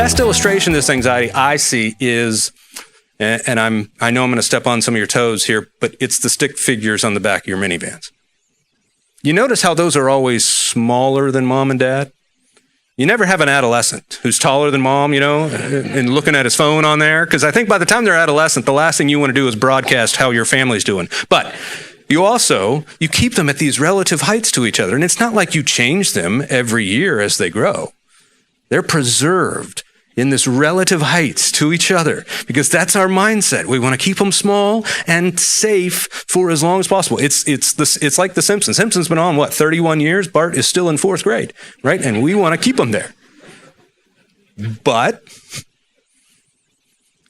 best illustration of this anxiety I see is, and I know I'm going to step on some of your toes here, but it's the stick figures on the back of your minivans. You notice how those are always smaller than mom and dad? You never have an adolescent who's taller than mom, and looking at his phone on there. Because I think by the time they're adolescent, the last thing you want to do is broadcast how your family's doing. But you keep them at these relative heights to each other. And it's not like you change them every year as they grow. They're preserved in this relative heights to each other, because that's our mindset. We want to keep them small and safe for as long as possible. It's like The Simpsons. Simpsons been on, 31 years? Bart is still in 4th grade, right? And we want to keep them there. But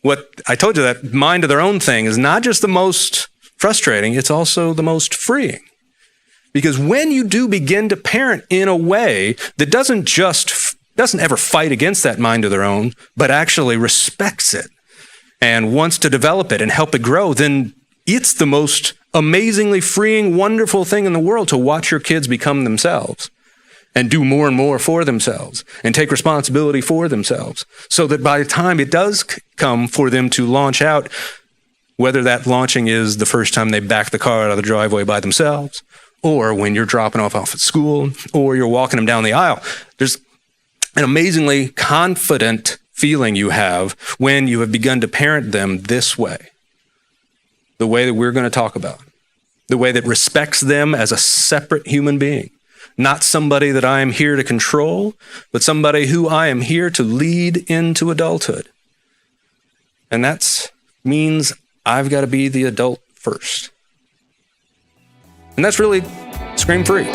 what I told you, that mind of their own thing is not just the most frustrating, it's also the most freeing. Because when you do begin to parent in a way that doesn't ever fight against that mind of their own, but actually respects it and wants to develop it and help it grow, then it's the most amazingly freeing, wonderful thing in the world to watch your kids become themselves and do more and more for themselves and take responsibility for themselves, so that by the time it does come for them to launch out, whether that launching is the first time they back the car out of the driveway by themselves, or when you're dropping off at school, or you're walking them down the aisle, there's an amazingly confident feeling you have when you have begun to parent them this way. The way that we're going to talk about. The way that respects them as a separate human being. Not somebody that I am here to control, but somebody who I am here to lead into adulthood. And that means I've got to be the adult first. And that's really Scream Free.